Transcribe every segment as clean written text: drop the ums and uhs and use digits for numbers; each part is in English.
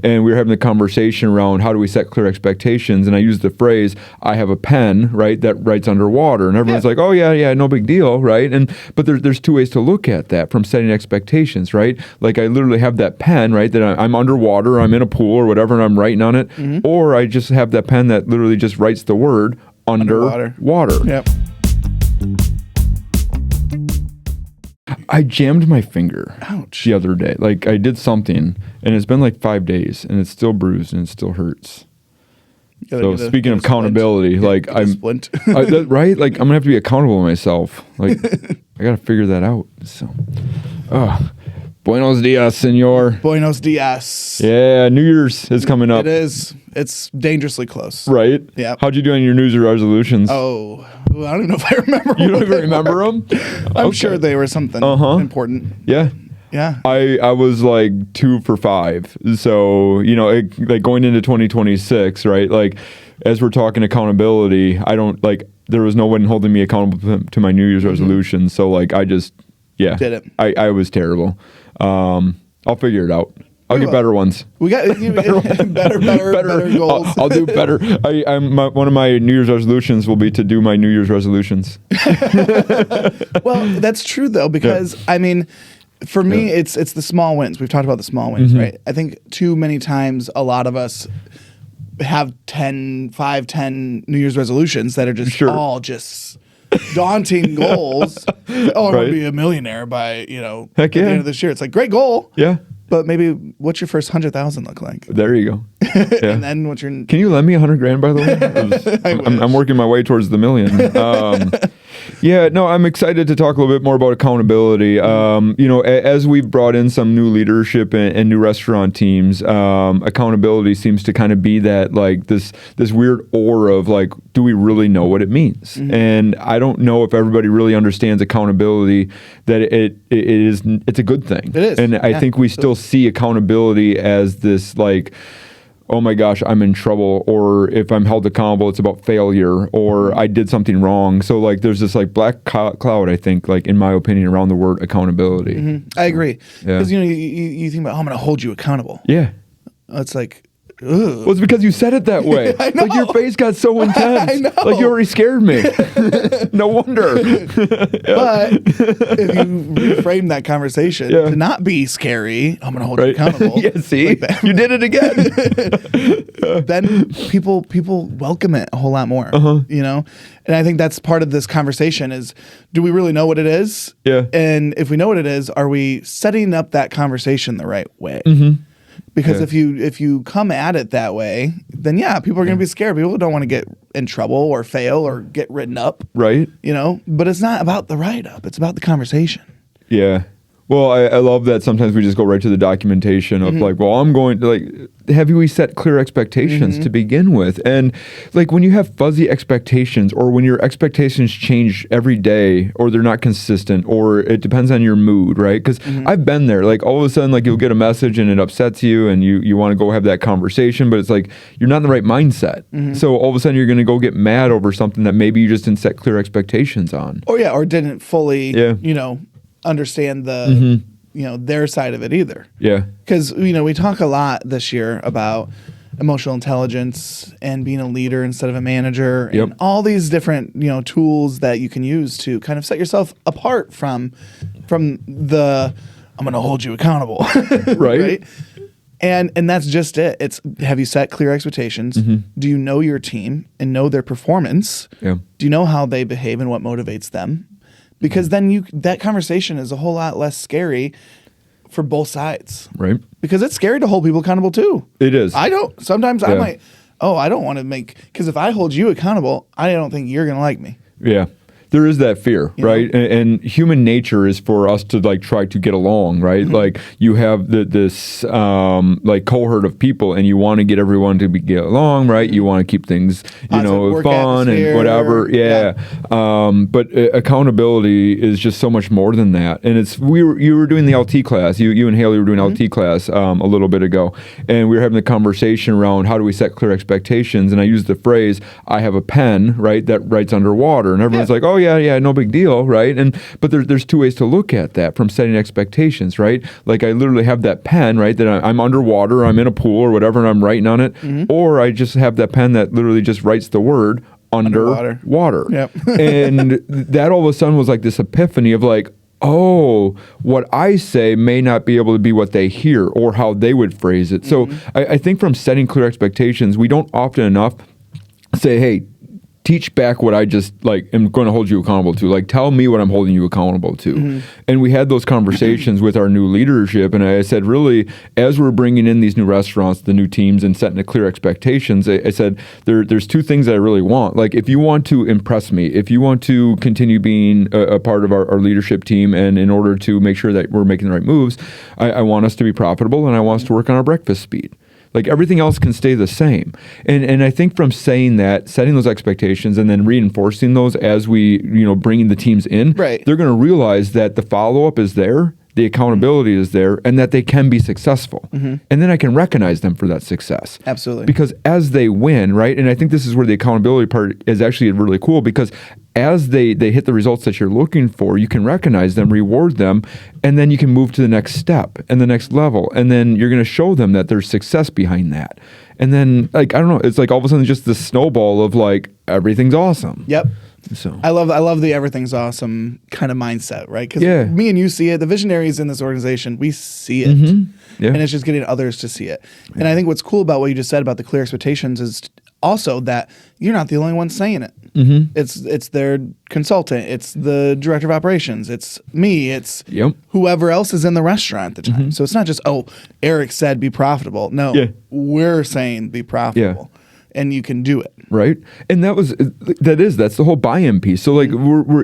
and we were having the conversation around how do we set clear expectations, and I used the phrase, I have a pen, right, that writes underwater, and everyone's like, oh yeah, no big deal, right? But there's two ways to look at that from setting expectations, right? Like I literally have that pen, right, that I'm underwater, I'm in a pool or whatever, and I'm writing on it, or I just have that pen that literally just writes the word underwater. Yep. I jammed my finger. Ouch. The other day. Like I did something, and it's been like 5 days, and it's still bruised and it still hurts. So speaking of accountability, like I'm right. Like I'm gonna have to be accountable to myself. Like I gotta figure that out. So, buenos dias, senor. Buenos dias. Yeah, New Year's is coming up. It is. It's dangerously close. Right? Yeah. How'd you do on your New Year's resolutions? Oh, I don't even know if I remember. You don't even remember them? I'm sure they were something important. Yeah. Yeah. I was like 2 for 5. So, like going into 2026, right? Like as we're talking accountability, I don't like, there was no one holding me accountable to my New Year's resolution. So like, I just, did it. I was terrible. I'll figure it out. I'll get better ones. We got better goals. I'll do better. One of my New Year's resolutions will be to do my New Year's resolutions. Well, that's true though, because I mean, for me, it's the small wins. We've talked about the small wins, right? I think too many times a lot of us have 10 New Year's resolutions that are just all just daunting goals. I want to be a millionaire by, at the end of this year. It's like, great goal. Yeah. But maybe what's your first 100,000 look like? There you go. Yeah. And then what's your... Can you lend me $100,000, by the way? I'm working my way towards the million. I'm excited to talk a little bit more about accountability. As we've brought in some new leadership and new restaurant teams, accountability seems to kind of be that like this weird aura of like, do we really know what it means? And I don't know if everybody really understands accountability, that it's a good thing. It is. And I think we still see accountability as this like, oh my gosh, I'm in trouble, or if I'm held accountable, it's about failure, or I did something wrong. So like there's this like black cloud, I think, like in my opinion, around the word accountability. I agree. Because you think about, I'm going to hold you accountable. Yeah. It's like, ugh. Well, it's because you said it that way. I know. Like your face got so intense. I know. Like you already scared me. No wonder. But if you reframe that conversation to not be scary, I'm going to hold you accountable. Yeah, see? Like you did it again. Then people welcome it a whole lot more, And I think that's part of this conversation is, do we really know what it is? Yeah. And if we know what it is, are we setting up that conversation the right way? Because if you come at it that way, then people are going to be scared. People don't want to get in trouble or fail or get written up. Right. But it's not about the write-up. It's about the conversation. Yeah. Well, I love that sometimes we just go right to the documentation of like, well, I'm going to like, have we set clear expectations to begin with? And like when you have fuzzy expectations, or when your expectations change every day, or they're not consistent, or it depends on your mood, right? Because I've been there. Like all of a sudden, like you'll get a message and it upsets you, and you want to go have that conversation, but it's like you're not in the right mindset. So all of a sudden you're going to go get mad over something that maybe you just didn't set clear expectations on. Or didn't fully, understand the their side of it either. Yeah. Because we talk a lot this year about emotional intelligence and being a leader instead of a manager, and all these different tools that you can use to kind of set yourself apart from the I'm going to hold you accountable. Right? And that's just it. It's, have you set clear expectations? Do you know your team and know their performance? Yeah. Do you know how they behave and what motivates them? Because then that conversation is a whole lot less scary for both sides. Right. Because it's scary to hold people accountable too. It is. Sometimes I might, I don't want to because if I hold you accountable, I don't think you're going to like me. Yeah. There is that fear, right? And human nature is for us to like try to get along, right? Like you have this like cohort of people, and you want to get everyone to get along, right? You want to keep things, fun and whatever. Yeah. But accountability is just so much more than that. And you were doing the LT class. You and Haley were doing LT class a little bit ago, and we were having the conversation around how do we set clear expectations. And I used the phrase, I have a pen, right, that writes underwater, and everyone's like, oh yeah, no big deal, right? But there's two ways to look at that from setting expectations, right? Like I literally have that pen, right, that I'm underwater, I'm in a pool or whatever, and I'm writing on it, or I just have that pen that literally just writes the word underwater. Yep. And that all of a sudden was like this epiphany of like, oh, what I say may not be able to be what they hear or how they would phrase it. So I think from setting clear expectations, we don't often enough say, hey, teach back what I just like am going to hold you accountable to. Like, tell me what I'm holding you accountable to. And we had those conversations with our new leadership. And I said, really, as we're bringing in these new restaurants, the new teams, and setting the clear expectations, I said, there's two things that I really want. Like, if you want to impress me, if you want to continue being a part of our leadership team, and in order to make sure that we're making the right moves, I want us to be profitable, and I want us to work on our breakfast speed. Like everything else can stay the same. And I think from saying that, setting those expectations and then reinforcing those as we, bringing the teams in, right, they're going to realize that the follow-up is there, the accountability is there, and that they can be successful. And then I can recognize them for that success. Absolutely. Because as they win, right, and I think this is where the accountability part is actually really cool, because as they hit the results that you're looking for, you can recognize them, reward them, and then you can move to the next step and the next level. And then you're going to show them that there's success behind that. And then, like, I don't know, it's like all of a sudden just this snowball of like, everything's awesome. Yep. So I love the everything's awesome kind of mindset, right? Because me and you see it. The visionaries in this organization, we see it. Yeah. And it's just getting others to see it. Yeah. And I think what's cool about what you just said about the clear expectations is also that you're not the only one saying it. It's their consultant, it's the director of operations, it's me, it's whoever else is in the restaurant at the time. So it's not just, oh, Eric said be profitable. No, we're saying be profitable. And you can do it, right? And that's the whole buy-in piece. So like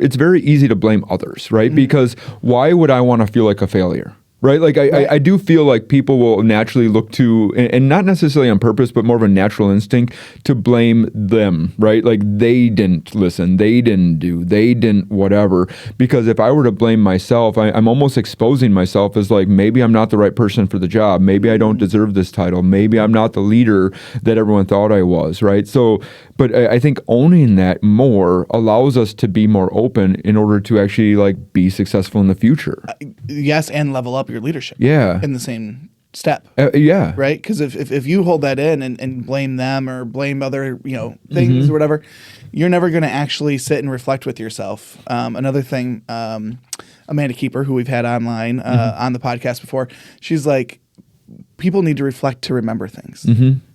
it's very easy to blame others, right? Because why would I want to feel like a failure? Right? Like I do feel like people will naturally look to, and not necessarily on purpose, but more of a natural instinct to blame them, right? Like they didn't listen, they didn't do, they didn't whatever. Because if I were to blame myself, I'm almost exposing myself as like, maybe I'm not the right person for the job. Maybe I don't deserve this title. Maybe I'm not the leader that everyone thought I was, right? So, but I think owning that more allows us to be more open in order to actually like be successful in the future. Yes, and level up your leadership. In the same step. Right? Because if you hold that in and blame them or blame other things or whatever, you're never going to actually sit and reflect with yourself. Another thing, Amanda Keeper, who we've had online on the podcast before, she's like, people need to reflect to remember things.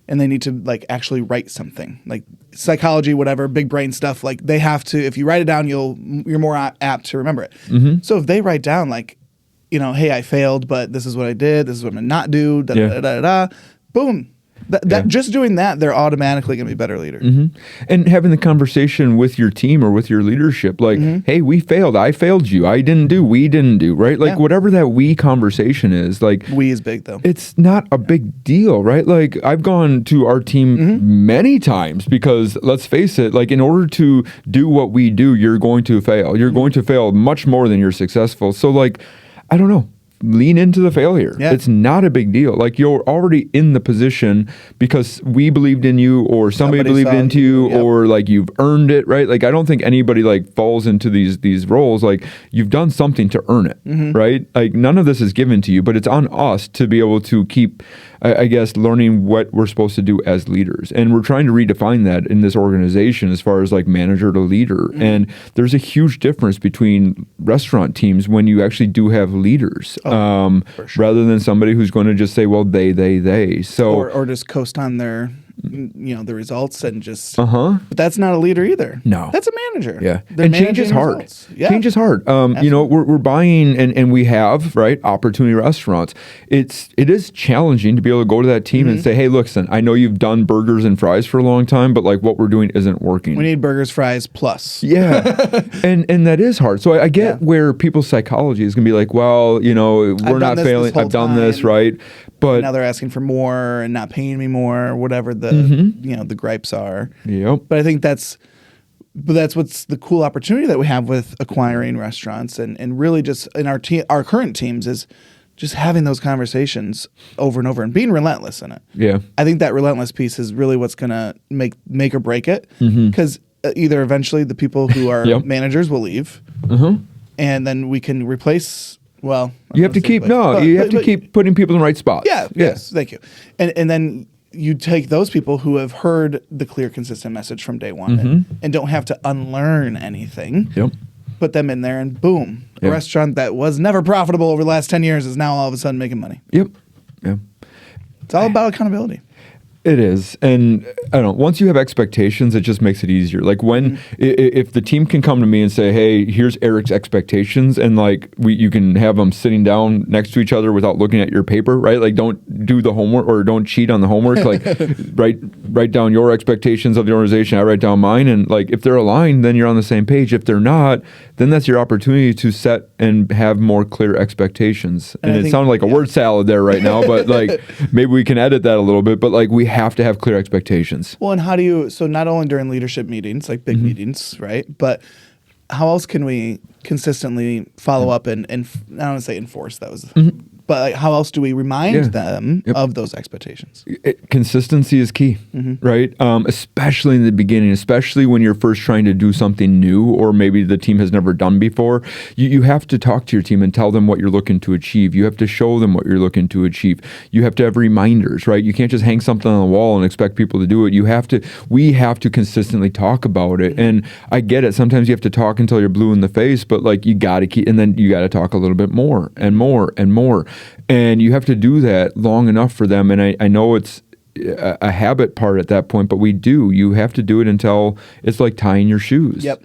And they need to like actually write something, like psychology, whatever, big brain stuff. Like they have to. If you write it down, you're more apt to remember it. So if they write down like, hey, I failed, but this is what I did. This is what I'm gonna not do. Boom. Just doing that, they're automatically going to be better leaders. And having the conversation with your team or with your leadership, like, hey, we failed. I failed you. I didn't do. We didn't do. Right? Like whatever that we conversation is, like we is big though. It's not a big deal, right? Like I've gone to our team many times because let's face it, like in order to do what we do, you're going to fail. You're going to fail much more than you're successful. So like, I don't know. Lean into the failure. It's not a big deal. Like you're already in the position because we believed in you or somebody believed into you or like you've earned it, right? Like I don't think anybody like falls into these roles. Like you've done something to earn it, right? Like none of this is given to you, but it's on us to be able to keep, I guess, learning what we're supposed to do as leaders. And we're trying to redefine that in this organization as far as like manager to leader. And there's a huge difference between restaurant teams when you actually do have leaders. Rather than somebody who's going to just say, well, they. So or just coast on their, the results and just. But that's not a leader either. No, that's a manager. And change is hard. Results. Change is hard. We're buying and we have opportunity restaurants. It is challenging to be able to go to that team and say, hey, listen, I know you've done burgers and fries for a long time, but like what we're doing isn't working. We need burgers, fries, plus. And that is hard. So I get where people's psychology is going to be like, well, we're not failing. I've done this, right? But now they're asking for more and not paying me more, whatever the the gripes are. But I think that's what's the cool opportunity that we have with acquiring restaurants and really just in our current teams is just having those conversations over and over and being relentless in it. I think that relentless piece is really what's gonna make or break it because either eventually the people who are Yep. managers will leave, and then we can replace. Well, You have to keep keep putting people in the right spots. Yeah. Yes. Thank you. And then you take those people who have heard the clear, consistent message from day one and don't have to unlearn anything. Yep. Put them in there, and boom, a Yep. restaurant that was never profitable over the last 10 years is now all of a sudden making money. Yep. Yeah. It's all about accountability. It is. And I don't know, once you have expectations, it just makes it easier. Like when, if the team can come to me and say, hey, here's Eric's expectations, and like you can have them sitting down next to each other without looking at your paper, right? Like don't do the homework or don't cheat on the homework. Like write down your expectations of the organization. I write down mine. And like, if they're aligned, then you're on the same page. If they're not, then that's your opportunity to set and have more clear expectations. And it sounded like a word salad there right now, but like maybe we can edit that a little bit, but like we have to have clear expectations. Well, and how do you, so not only during leadership meetings, like big meetings, right? But how else can we consistently follow up and I don't want to say enforce, that was, but like how else do we remind them of those expectations? Consistency is key, right? Especially in the beginning, especially when you're first trying to do something new or maybe the team has never done before. You have to talk to your team and tell them what you're looking to achieve. You have to show them what you're looking to achieve. You have to have reminders, right? You can't just hang something on the wall and expect people to do it. We have to consistently talk about it. And I get it. Sometimes you have to talk until you're blue in the face, but like you got to keep, and then you got to talk a little bit more and more and more. And you have to do that long enough for them. And I know it's a habit part at that point, but you have to do it until it's like tying your shoes. Yep.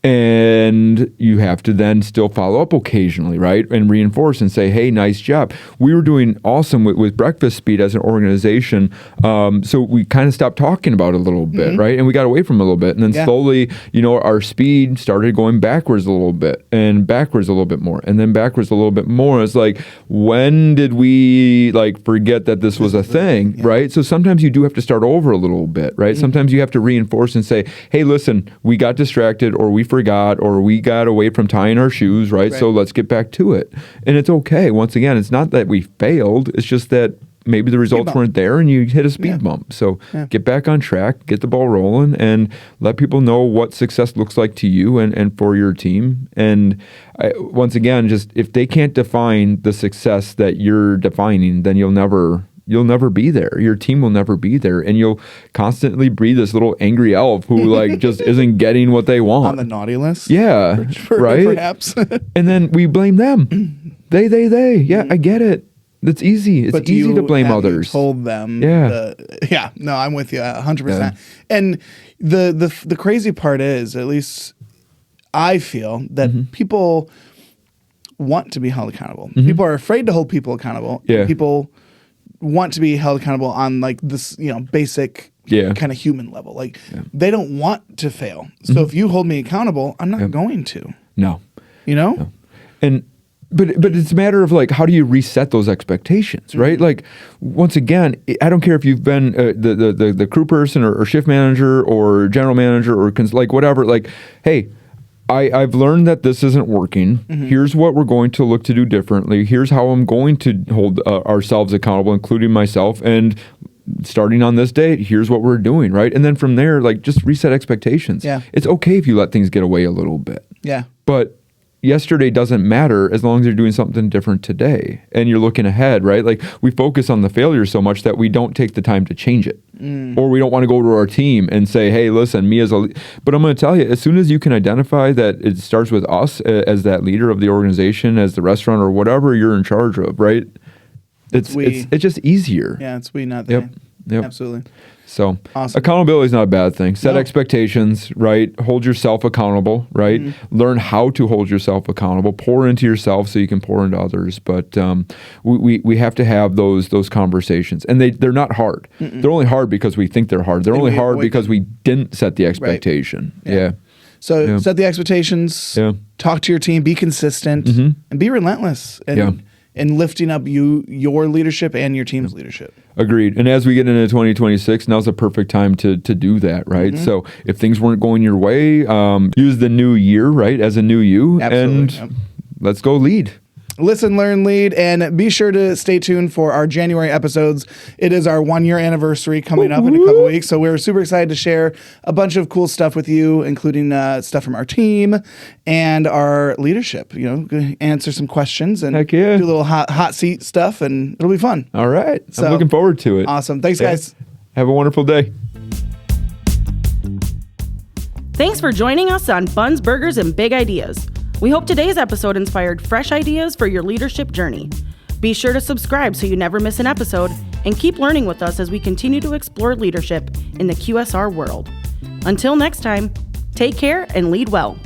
And you have to then still follow up occasionally, right? And reinforce and say, hey, nice job. We were doing awesome with breakfast speed as an organization. So we kind of stopped talking about it a little bit, right? And we got away from it a little bit. And then slowly, our speed started going backwards a little bit and backwards a little bit more and then backwards a little bit more. It's like, when did we like forget that this was a thing, right? So sometimes you do have to start over a little bit, right? Sometimes you have to reinforce and say, hey, listen, we got distracted or we forgot or we got away from tying our shoes, right? So let's get back to it. And it's okay. Once again, it's not that we failed. It's just that maybe the results weren't there and you hit a speed bump. So get back on track, get the ball rolling, and let people know what success looks like to you and for your team. And once again, just if they can't define the success that you're defining, then you'll never be there. Your team will never be there. And you'll constantly be this little angry elf who like just isn't getting what they want. On the naughty list? Yeah. Right? Perhaps. And then we blame them. They. Yeah, I get it. It's easy. It's easy to blame others. You told them. Yeah. No, I'm with you 100%. And the crazy part is, at least I feel that people want to be held accountable. People are afraid to hold people accountable. Yeah. People want to be held accountable on like this, basic kind of human level. Like they don't want to fail. So if you hold me accountable, I'm not going to. No. No. And but it's a matter of like, how do you reset those expectations, right? Like, once again, I don't care if you've been the crew person or shift manager or general manager or like whatever. Like, hey, I've learned that this isn't working. Here's what we're going to look to do differently. Here's how I'm going to hold ourselves accountable, including myself. And starting on this date, here's what we're doing, right? And then from there, like, just reset expectations. Yeah. It's okay if you let things get away a little bit. Yeah. But yesterday doesn't matter as long as you're doing something different today and you're looking ahead, right? Like, we focus on the failure so much that we don't take the time to change it. Or we don't want to go to our team and say, hey, listen, me as a but I'm going to tell you, as soon as you can identify that it starts with us as that leader of the organization, as the restaurant or whatever you're in charge of, right? It's just easier. Yeah, it's we, not they. Yep. Absolutely. So awesome. Accountability is not a bad thing. Set expectations, right? Hold yourself accountable, right? Learn how to hold yourself accountable. Pour into yourself so you can pour into others. But we have to have those conversations, and they're not hard. They're only hard because we think they're hard. They're only hard because we didn't set the expectation. Right. Yeah. So set the expectations. Yeah. Talk to your team. Be consistent and be relentless. And lifting up your leadership and your team's leadership. Agreed. And as we get into 2026, now's the perfect time to do that, right? So if things weren't going your way, use the new year, right, as a new you, and let's go lead. Listen, Learn, Lead, and be sure to stay tuned for our January episodes. It is our 1-year anniversary coming up in a couple weeks, so we're super excited to share a bunch of cool stuff with you, including stuff from our team and our leadership. Answer some questions and Heck yeah. do a little hot seat stuff, and it'll be fun. All right. So, I'm looking forward to it. Awesome. Thanks, guys. Have a wonderful day. Thanks for joining us on Buns, Burgers, and Big Ideas. We hope today's episode inspired fresh ideas for your leadership journey. Be sure to subscribe so you never miss an episode, and keep learning with us as we continue to explore leadership in the QSR world. Until next time, take care and lead well.